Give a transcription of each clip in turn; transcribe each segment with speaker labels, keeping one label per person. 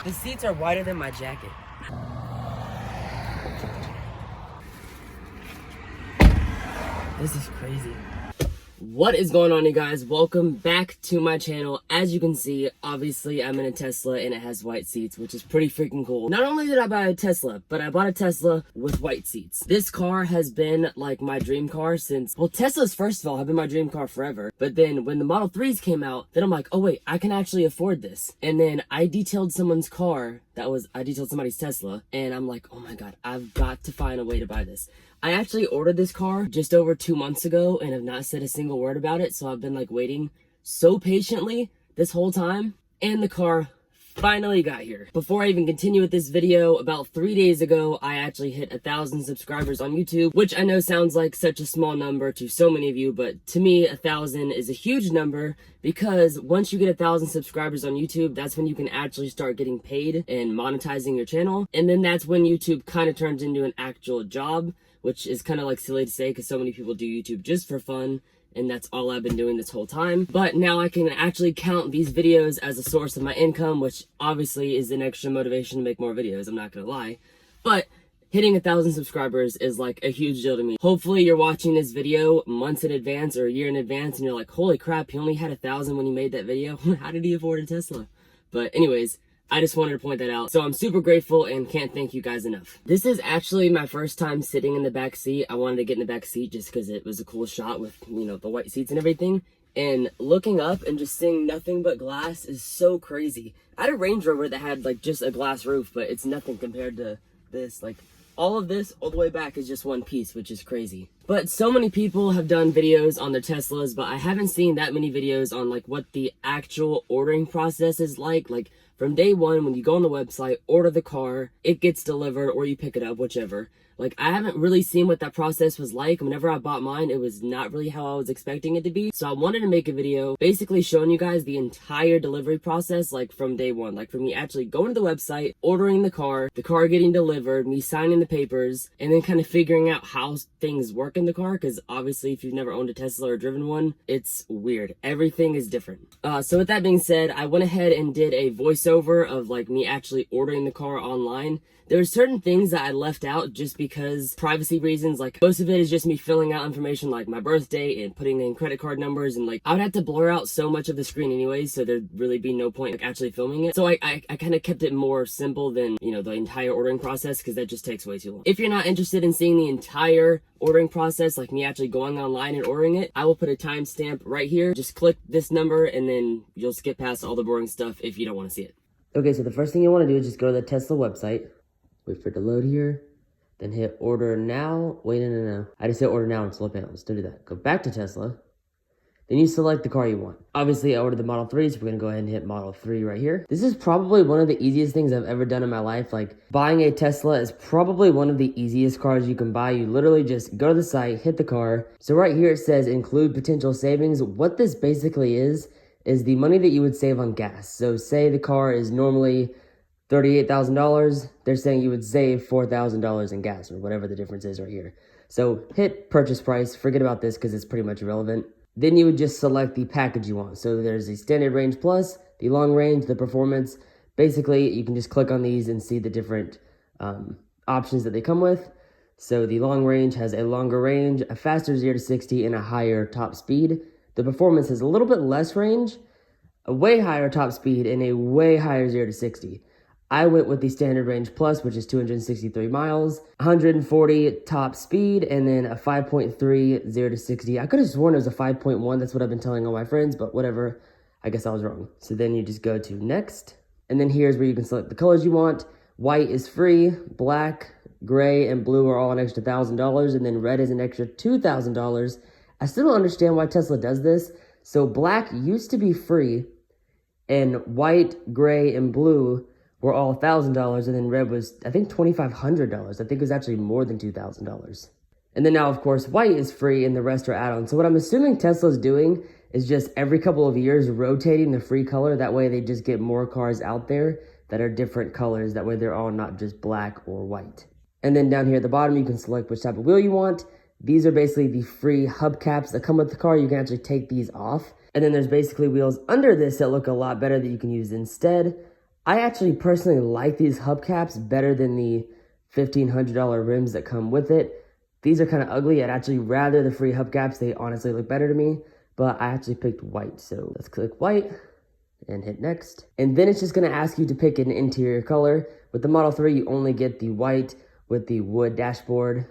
Speaker 1: The seats are wider than my jacket. This is crazy. What is going on, you guys? Welcome back to my channel. As you can see, obviously I'm in a Tesla and it has white seats, which is pretty freaking cool. Not only did I buy a Tesla, but I bought a Tesla with white seats. This car has been like my dream car since, well, Teslas first of all have been my dream car forever. But then when the Model 3s came out, then I'm like, oh wait, I can actually afford this. And then I detailed someone's car, I detailed somebody's Tesla, and I'm like, oh my God, I've got to find a way to buy this. I actually ordered this car just over 2 months ago and have not said a single word about it. So I've been like waiting so patiently this whole time, and the car finally got here. Before I even continue with this video, about 3 days ago, I actually hit 1,000 subscribers on YouTube, which I know sounds like such a small number to so many of you, but to me, 1,000 is a huge number because once you get 1,000 subscribers on YouTube, that's when you can actually start getting paid and monetizing your channel. And then that's when YouTube kind of turns into an actual job, which is kind of like silly to say because so many people do YouTube just for fun, and that's all I've been doing this whole time. But now I can actually count these videos as a source of my income, which obviously is an extra motivation to make more videos, I'm not gonna lie. But hitting 1,000 subscribers is like a huge deal to me. Hopefully you're watching this video months in advance or a year in advance and you're like, holy crap, he only had 1,000 when he made that video. How did he afford a Tesla? But anyways, I just wanted to point that out. So I'm super grateful and can't thank you guys enough. This is actually my first time sitting in the back seat. I wanted to get in the back seat just because it was a cool shot with, you know, the white seats and everything. And looking up and just seeing nothing but glass is so crazy. I had a Range Rover that had like just a glass roof, but it's nothing compared to this. Like all of this all the way back is just one piece, which is crazy. But so many people have done videos on their Teslas, but I haven't seen that many videos on like what the actual ordering process is like. Like from day one, when you go on the website, order the car, it gets delivered or you pick it up, whichever. Like, I haven't really seen what that process was like. Whenever I bought mine, it was not really how I was expecting it to be. So I wanted to make a video basically showing you guys the entire delivery process, like from day one. Like for me actually going to the website, ordering the car getting delivered, me signing the papers, and then kind of figuring out how things work in the car. Because obviously if you've never owned a Tesla or driven one, it's weird. Everything is different. So with that being said, I went ahead and did a voiceover of like me actually ordering the car online. There are certain things that I left out just because privacy reasons. Like most of it is just me filling out information like my birthday and putting in credit card numbers, and like I would have to blur out so much of the screen anyways, so there'd really be no point like actually filming it. So I kind of kept it more simple than, you know, the entire ordering process, because that just takes way too long. If you're not interested in seeing the entire ordering process, like me actually going online and ordering it, I will put a timestamp right here. Just click this number and then you'll skip past all the boring stuff if you don't want to see it. Okay, so the first thing you want to do is just go to the Tesla website. Wait for it to load here, then hit order now. Wait, no. I just hit order now on solar panels. Don't do that. Go back to Tesla. Then you select the car you want. Obviously, I ordered the Model 3, so we're gonna go ahead and hit Model 3 right here. This is probably one of the easiest things I've ever done in my life. Like, buying a Tesla is probably one of the easiest cars you can buy. You literally just go to the site, hit the car. So right here it says include potential savings. What this basically is the money that you would save on gas. So say the car is normally $38,000, they're saying you would save $4,000 in gas, or whatever the difference is right here. So hit purchase price, forget about this because it's pretty much irrelevant. Then you would just select the package you want. So there's the standard range plus, the long range, the performance. Basically, you can just click on these and see the different options that they come with. So the long range has a longer range, a faster 0 to 60, and a higher top speed. The performance has a little bit less range, a way higher top speed, and a way higher 0 to 60. I went with the standard range plus, which is 263 miles, 140 top speed, and then a 5.3 0 to 60. I could have sworn it was a 5.1. That's what I've been telling all my friends, but whatever. I guess I was wrong. So then you just go to next, and then here's where you can select the colors you want. White is free, black, gray, and blue are all an extra $1,000, and then red is an extra $2,000. I still don't understand why Tesla does this. So black used to be free, and white, gray, and blue were all $1,000, and then red was, I think, $2,500. I think it was actually more than $2,000. And then now, of course, white is free and the rest are add-ons. So what I'm assuming Tesla's doing is just every couple of years rotating the free color. That way they just get more cars out there that are different colors. That way they're all not just black or white. And then down here at the bottom, you can select which type of wheel you want. These are basically the free hubcaps that come with the car. You can actually take these off. And then there's basically wheels under this that look a lot better that you can use instead. I actually personally like these hubcaps better than the $1,500 rims that come with it. These are kind of ugly. I'd actually rather the free hubcaps. They honestly look better to me, but I actually picked white. So let's click white and hit next. And then it's just gonna ask you to pick an interior color. With the Model 3, you only get the white with the wood dashboard.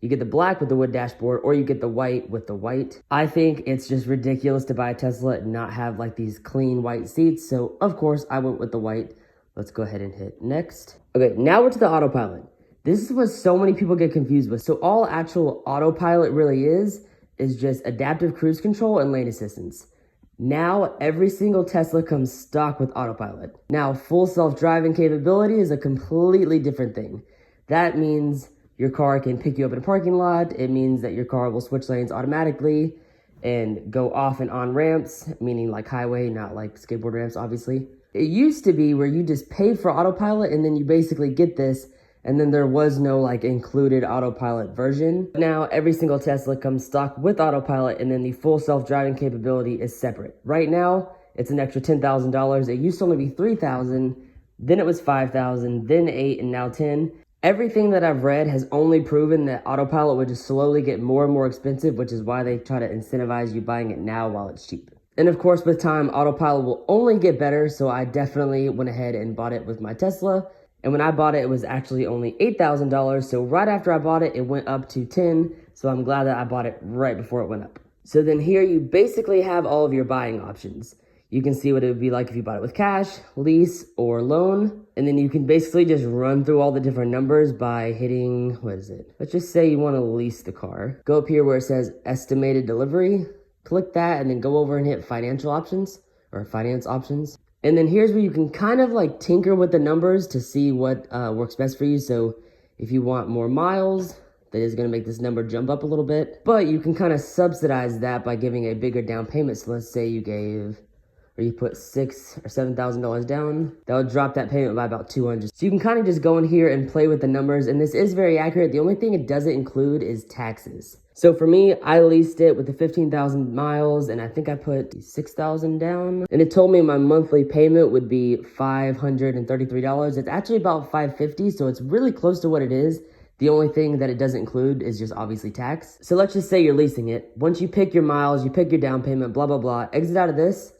Speaker 1: You get the black with the wood dashboard, or you get the white with the white. I think it's just ridiculous to buy a Tesla and not have like these clean white seats. So of course I went with the white. Let's go ahead and hit next. Okay, now we're to the Autopilot. This is what so many people get confused with. So all actual Autopilot really is just adaptive cruise control and lane assistance. Now, every single Tesla comes stock with Autopilot. Now, full self-driving capability is a completely different thing. That means your car can pick you up in a parking lot. It means that your car will switch lanes automatically and go off and on ramps, meaning like highway, not like skateboard ramps, obviously. It used to be where you just pay for Autopilot and then you basically get this, and then there was no like included Autopilot version. Now every single Tesla comes stock with Autopilot, and then the full self-driving capability is separate. Right now, it's an extra $10,000. It used to only be $3,000, then it was $5,000, then $8,000, and now $10,000. Everything that I've read has only proven that Autopilot would just slowly get more and more expensive, which is why they try to incentivize you buying it now while it's cheap. And of course, with time, Autopilot will only get better, so I definitely went ahead and bought it with my Tesla. And when I bought it, it was actually only $8,000. So right after I bought it, it went up to $10,000. So I'm glad that I bought it right before it went up. So then here you basically have all of your buying options. You can see what it would be like if you bought it with cash, lease, or loan. And then you can basically just run through all the different numbers by hitting, what is it? Let's just say you want to lease the car. Go up here where it says estimated delivery. Click that and then go over and hit financial options or finance options. And then here's where you can kind of like tinker with the numbers to see what works best for you. So if you want more miles, that is going to make this number jump up a little bit. But you can kind of subsidize that by giving a bigger down payment. So let's say you put $6,000 or $7,000 down. That would drop that payment by about $200. So you can kind of just go in here and play with the numbers. And this is very accurate. The only thing it doesn't include is taxes. So for me, I leased it with the 15,000 miles, and I think I put 6,000 down. And it told me my monthly payment would be $533. It's actually about $550, so it's really close to what it is. The only thing that it doesn't include is just obviously tax. So let's just say you're leasing it. Once you pick your miles, you pick your down payment, blah, blah, blah, exit out of this.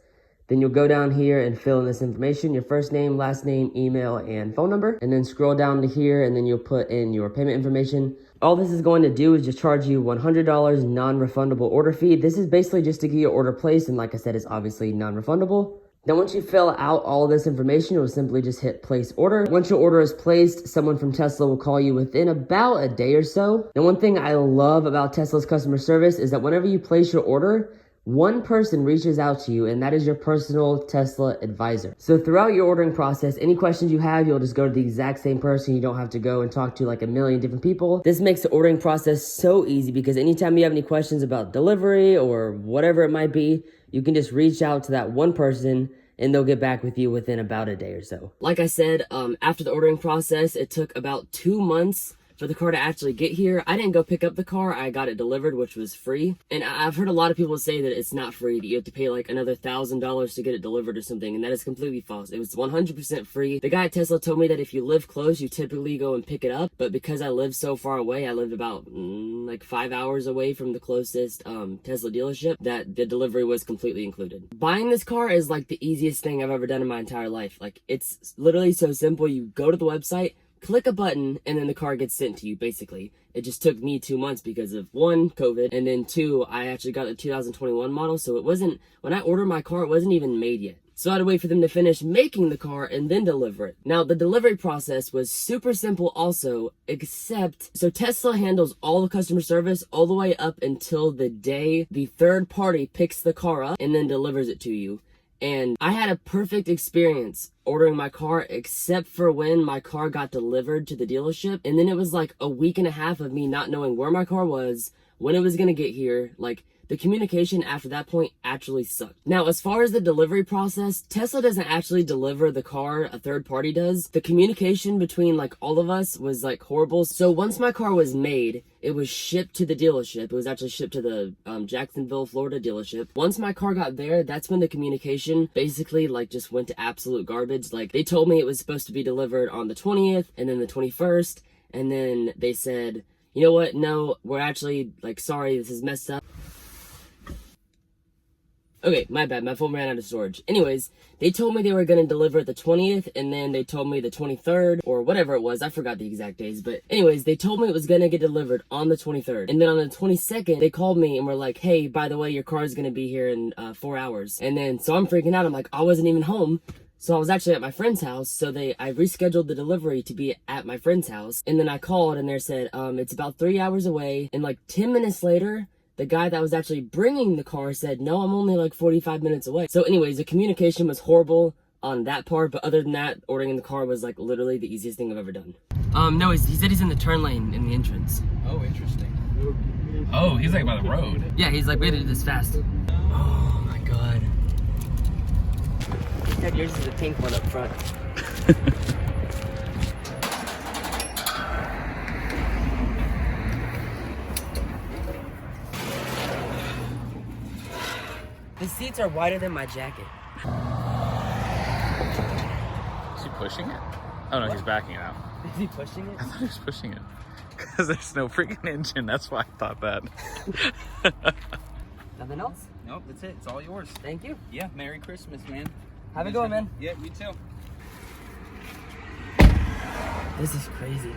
Speaker 1: Then you'll go down here and fill in this information, your first name, last name, email, and phone number. And then scroll down to here, and then you'll put in your payment information. All this is going to do is just charge you $100 non-refundable order fee. This is basically just to get your order placed, and like I said, it's obviously non-refundable. Then once you fill out all of this information, you'll simply just hit place order. Once your order is placed, someone from Tesla will call you within about a day or so. Now, one thing I love about Tesla's customer service is that whenever you place your order, one person reaches out to you, and that is your personal Tesla advisor. So throughout your ordering process, any questions you have, you'll just go to the exact same person. You don't have to go and talk to like a million different people. This makes the ordering process so easy because anytime you have any questions about delivery or whatever it might be, you can just reach out to that one person and they'll get back with you within about a day or so. Like I said, after the ordering process, it took about 2 months for the car to actually get here. I didn't go pick up the car, I got it delivered, which was free. And I've heard a lot of people say that it's not free, that you have to pay like another $1,000 to get it delivered or something, and that is completely false. It was 100% free. The guy at Tesla told me that if you live close, you typically go and pick it up, but because I live so far away, I lived about like 5 hours away from the closest Tesla dealership, that the delivery was completely included. Buying this car is like the easiest thing I've ever done in my entire life. Like, it's literally so simple. You go to the website, click a button, and then the car gets sent to you, basically. It just took me 2 months because of 1, COVID, and then 2, I actually got the 2021 model, so it wasn't, when I ordered my car, it wasn't even made yet. So I had to wait for them to finish making the car and then deliver it. Now, the delivery process was super simple also, except, so Tesla handles all the customer service all the way up until the day the third party picks the car up and then delivers it to you. And I had a perfect experience ordering my car, except for when my car got delivered to the dealership. And then it was like a week and a half of me not knowing where my car was, when it was gonna get here. Like, the communication after that point actually sucked. Now, as far as the delivery process, Tesla doesn't actually deliver the car, a third party does. The communication between like all of us was like horrible. So once my car was made, it was shipped to the dealership. It was actually shipped to the Jacksonville, Florida dealership. Once my car got there, that's when the communication basically like just went to absolute garbage. Like they told me it was supposed to be delivered on the 20th and then the 21st. And then they said, you know what? No, we're actually like, sorry, this is messed up. Okay, my bad. My phone ran out of storage. Anyways, they told me they were going to deliver it the 20th, and then they told me the 23rd, or whatever it was. I forgot the exact days. But anyways, they told me it was going to get delivered on the 23rd. And then on the 22nd, they called me and were like, hey, by the way, your car is going to be here in 4 hours. And then, so I'm freaking out. I'm like, I wasn't even home. So I was actually at my friend's house. So I rescheduled the delivery to be at my friend's house. And then I called and they said, it's about 3 hours away. And like 10 minutes later, the guy that was actually bringing the car said, no, I'm only like 45 minutes away. So anyways, the communication was horrible on that part. But other than that, ordering the car was like literally the easiest thing I've ever done. No, he said he's in the turn lane in the entrance.
Speaker 2: Oh, interesting. Oh, he's like by the road.
Speaker 1: Yeah, he's like, we gotta do this fast. Oh my God. Dad, yours is the pink one up front. The seats are wider than my jacket.
Speaker 2: Is he pushing it? Oh no, he's backing it out.
Speaker 1: Is he pushing it?
Speaker 2: I thought he was pushing it. Because there's no freaking engine, that's why I thought that.
Speaker 1: Nothing else?
Speaker 3: Nope, that's it. It's all yours.
Speaker 1: Thank you.
Speaker 3: Yeah, Merry Christmas, man.
Speaker 1: Have a good one, man.
Speaker 3: Yeah, you too.
Speaker 1: This is crazy.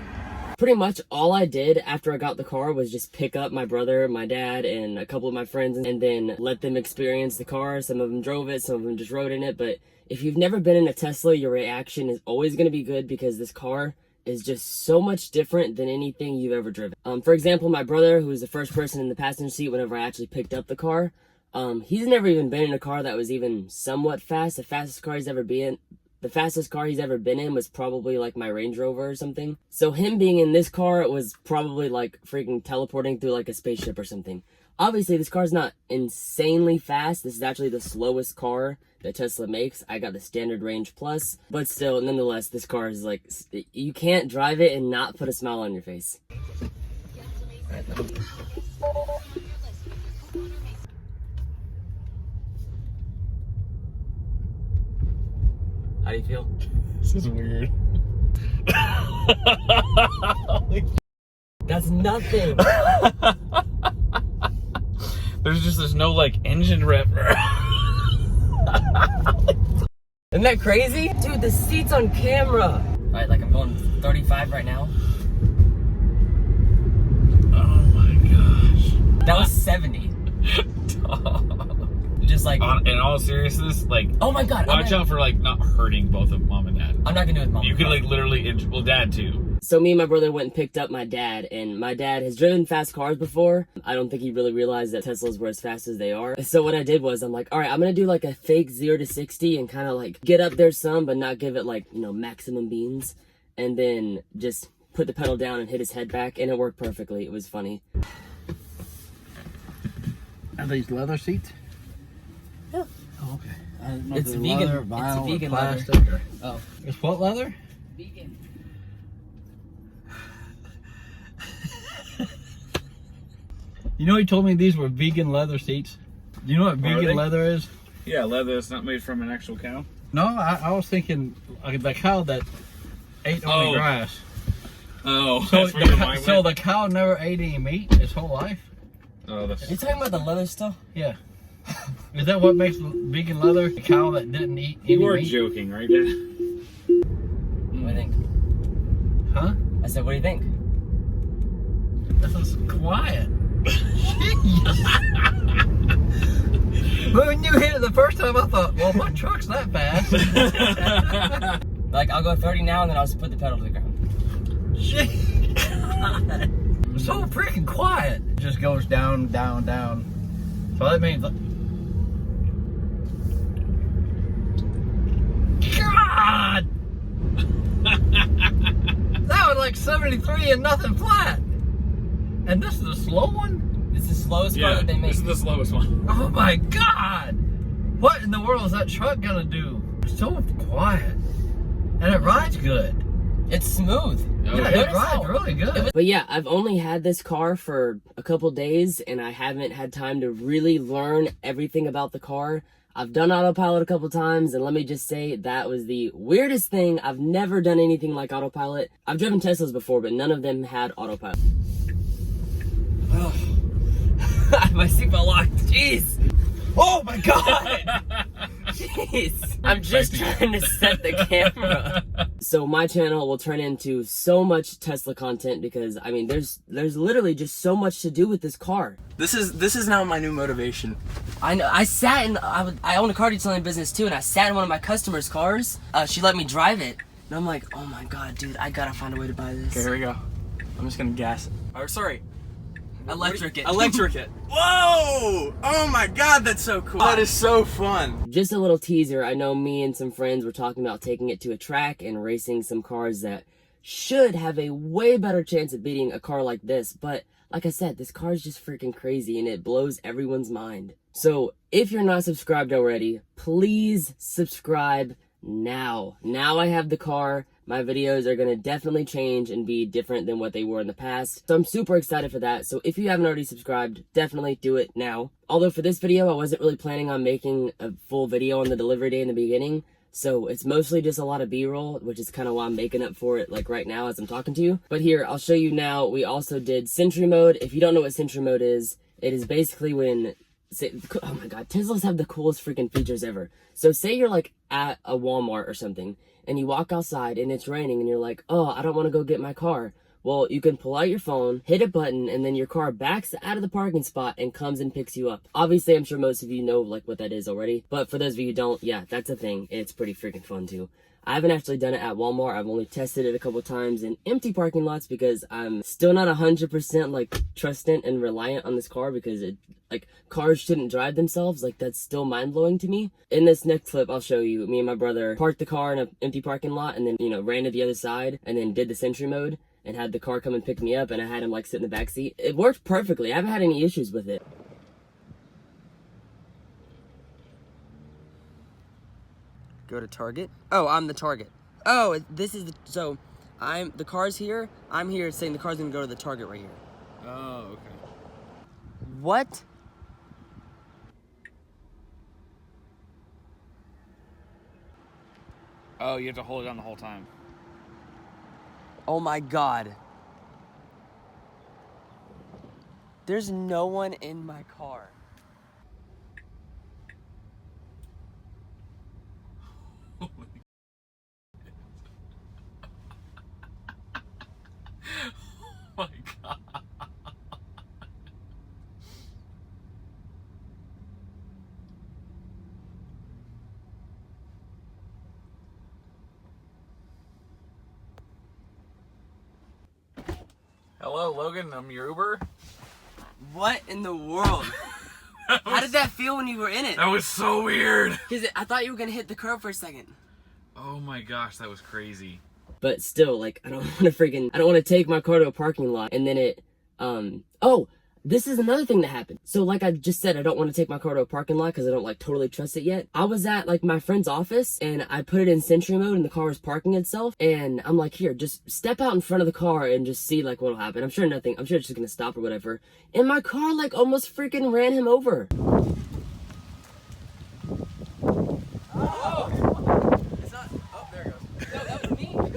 Speaker 1: Pretty much all I did after I got the car was just pick up my brother, my dad, and a couple of my friends and then let them experience the car. Some of them drove it, some of them just rode in it. But if you've never been in a Tesla, your reaction is always going to be good because this car is just so much different than anything you've ever driven. For example, my brother, who was the first person in the passenger seat whenever I actually picked up the car, he's never even been in a car that was even somewhat fast. The fastest car he's ever been in was probably like my Range Rover or something. So him being in this car was probably like freaking teleporting through like a spaceship or something. Obviously, this car's not insanely fast. This is actually the slowest car that Tesla makes. I got the standard range plus, but still, nonetheless, this car is like, you can't drive it and not put a smile on your face. How do you feel?
Speaker 2: This is weird.
Speaker 1: That's nothing.
Speaker 2: There's no like engine rev.
Speaker 1: Isn't that crazy? Dude, the seat's on camera. Alright, like I'm going 35 right now.
Speaker 2: Oh my gosh.
Speaker 1: That was 70. Just like
Speaker 2: in all seriousness, like,
Speaker 1: oh my God,
Speaker 2: watch out for like not hurting both of mom and dad.
Speaker 1: I'm not gonna do it with mom.
Speaker 2: You could like literally well, dad too.
Speaker 1: So me and my brother went and picked up my dad, and my dad has driven fast cars before. I don't think he really realized that Teslas were as fast as they are. So what I did was I'm like, all right, I'm gonna do like a fake 0 to 60 and kind of like get up there some, but not give it like, you know, maximum beans, and then just put the pedal down and hit his head back, and it worked perfectly. It was funny.
Speaker 4: Are these leather seats?
Speaker 1: Yeah.
Speaker 4: Oh, okay. I didn't know
Speaker 1: It's
Speaker 4: if they're
Speaker 1: vegan.
Speaker 4: leather,
Speaker 1: It's
Speaker 4: vinyl, or
Speaker 1: vegan
Speaker 4: plastic,
Speaker 1: leather.
Speaker 4: or-
Speaker 1: Oh,
Speaker 4: It's what leather?
Speaker 1: vegan.
Speaker 4: You know, he told me these were vegan leather seats. Do you know what
Speaker 2: Are they?
Speaker 4: vegan leather is?
Speaker 2: Yeah, leather that's not made from an actual cow.
Speaker 4: No, I was thinking the cow that ate only
Speaker 2: Oh.
Speaker 4: grass.
Speaker 2: Oh,
Speaker 4: So,
Speaker 2: that's where your
Speaker 4: the,
Speaker 2: mind
Speaker 4: so
Speaker 2: went?
Speaker 4: the cow never ate any meat his whole life?
Speaker 2: Oh, that's...
Speaker 1: Are you talking about the leather stuff?
Speaker 4: Yeah. Is that what makes vegan leather? A cow that didn't eat any
Speaker 2: You were
Speaker 4: meat?
Speaker 2: joking, right, Dad?
Speaker 1: What do you think?
Speaker 4: Huh?
Speaker 1: I said, what do you think?
Speaker 4: This is quiet. But when you hit it the first time, I thought, well, my truck's not fast.
Speaker 1: Like, I'll go 30 now, and then I'll just put the pedal to the ground.
Speaker 4: Shit. So freaking quiet. It just goes down, down, down. So that means... God! That was like 73 and nothing flat. And this is a slow one?
Speaker 1: It's the slowest car that they make.
Speaker 2: This is the slowest one.
Speaker 4: Oh my God! What in the world is that truck gonna do? It's so quiet. And it rides good.
Speaker 1: It's smooth.
Speaker 2: Oh,
Speaker 4: Yeah,
Speaker 2: yeah.
Speaker 4: it rides really good.
Speaker 1: But yeah, I've only had this car for a couple days and I haven't had time to really learn everything about the car. I've done Autopilot a couple times and let me just say that was the weirdest thing. I've never done anything like Autopilot. I've driven Teslas before, but none of them had Autopilot. Oh. My seatbelt locked. Jeez.
Speaker 4: Oh my God!
Speaker 1: Jeez. I'm just trying to set the camera. So my channel will turn into so much Tesla content because I mean there's literally just so much to do with this car.
Speaker 3: This is now my new motivation.
Speaker 1: I know. I sat in. I own a car detailing business too, and I sat in one of my customers' cars. She let me drive it, and I'm like, oh my God, dude, I gotta find a way to buy this.
Speaker 3: Okay, here we go. I'm just gonna gas it. Or sorry,
Speaker 1: Electric it.
Speaker 3: electric it. Whoa! Oh my God, that's so cool. That is so fun.
Speaker 1: Just a little teaser. I know me and some friends were talking about taking it to a track and racing some cars that should have a way better chance of beating a car like this, but like I said, this car is just freaking crazy and it blows everyone's mind. So if you're not subscribed already, please subscribe now. Now I have the car. My videos are going to definitely change and be different than what they were in the past. So I'm super excited for that. So if you haven't already subscribed, definitely do it now. Although for this video, I wasn't really planning on making a full video on the delivery day in the beginning. So it's mostly just a lot of B-roll, which is kind of why I'm making up for it like right now as I'm talking to you. But here, I'll show you now. We also did Sentry Mode. If you don't know what Sentry Mode is, it is basically when, oh my God, Teslas have the coolest freaking features ever. So say you're like at a Walmart or something and you walk outside and it's raining and you're like, oh, I don't want to go get my car. Well, you can pull out your phone, hit a button, and then your car backs out of the parking spot and comes and picks you up. Obviously, I'm sure most of you know like what that is already, but for those of you who don't, yeah, that's a thing. It's pretty freaking fun too. I haven't actually done it at Walmart. I've only tested it a couple times in empty parking lots because I'm still not 100% like trustant and reliant on this car because it like cars shouldn't drive themselves. Like that's still mind blowing to me. In this next clip, I'll show you me and my brother parked the car in an empty parking lot and then, you know, ran to the other side and then did the Sentry Mode and had the car come and pick me up and I had him like sit in the back seat. It worked perfectly. I haven't had any issues with it. Go to Target. Oh, I'm the Target. Oh, this is the, so the car's here. I'm here saying the car's gonna go to the Target right here.
Speaker 2: Oh, okay.
Speaker 1: What?
Speaker 2: Oh, you have to hold it down the whole time.
Speaker 1: Oh my God. There's no one in my car.
Speaker 2: Oh my God. Hello, Logan. I'm your Uber.
Speaker 1: What in the world? How did that feel when you were in it?
Speaker 2: That was so weird.
Speaker 1: Because I thought you were gonna hit the curb for a second.
Speaker 2: Oh my gosh, that was crazy.
Speaker 1: But still, like, I don't want to take my car to a parking lot and then it, oh, this is another thing that happened. So like I just said, I don't want to take my car to a parking lot because I don't like totally trust it yet. I was at like my friend's office and I put it in Sentry Mode and the car was parking itself. And I'm like, here, just step out in front of the car and just see like what'll happen. I'm sure it's just gonna stop or whatever. And my car like almost freaking ran him over.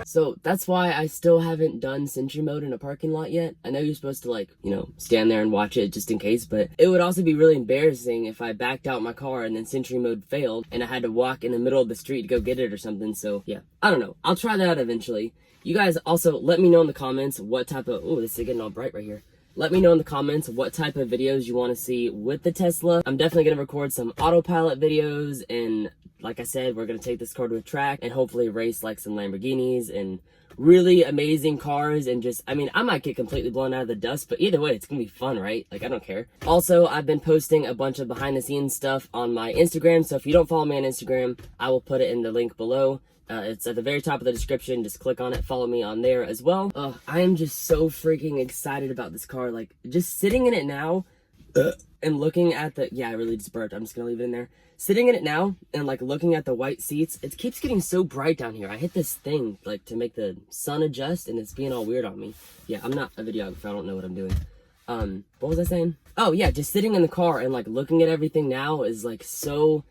Speaker 1: So that's why I still haven't done Sentry Mode in a parking lot yet. I know you're supposed to like, you know, stand there and watch it just in case, but it would also be really embarrassing if I backed out my car and then Sentry Mode failed and I had to walk in the middle of the street to go get it or something. So yeah, I don't know. I'll try that out eventually. You guys also let me know in the comments what type of, oh, this is getting all bright right here. Let me know in the comments what type of videos you want to see with the Tesla. I'm definitely going to record some Autopilot videos and like I said, we're going to take this car to a track and hopefully race like some Lamborghinis and really amazing cars and just, I mean, I might get completely blown out of the dust, but either way, it's going to be fun, right? Like, I don't care. Also, I've been posting a bunch of behind the scenes stuff on my Instagram, so if you don't follow me on Instagram, I will put it in the link below. It's at the very top of the description. Just click on it. Follow me on there as well. I am just so freaking excited about this car. Like, just sitting in it now, And looking at the, yeah, I really just burped. I'm just gonna leave it in there. Sitting in it now and like looking at the white seats, it keeps getting so bright down here. I hit this thing like to make the sun adjust and it's being all weird on me. Yeah, I'm not a videographer. I don't know what I'm doing. What was I saying? Oh yeah, just sitting in the car and like looking at everything now is like so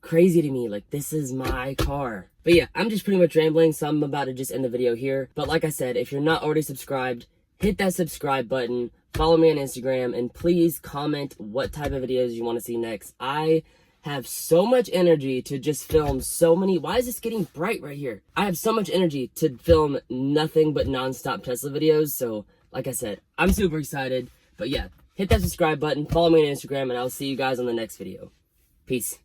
Speaker 1: crazy to me. Like, this is my car. But yeah, I'm just pretty much rambling, so I'm about to just end the video here. But like I said, if you're not already subscribed, hit that subscribe button. Follow me on Instagram, and please comment what type of videos you want to see next. I have so much energy to just film so many. Why is this getting bright right here? I have so much energy to film nothing but non-stop Tesla videos. So like I said, I'm super excited. But yeah, hit that subscribe button, follow me on Instagram, and I'll see you guys on the next video. Peace.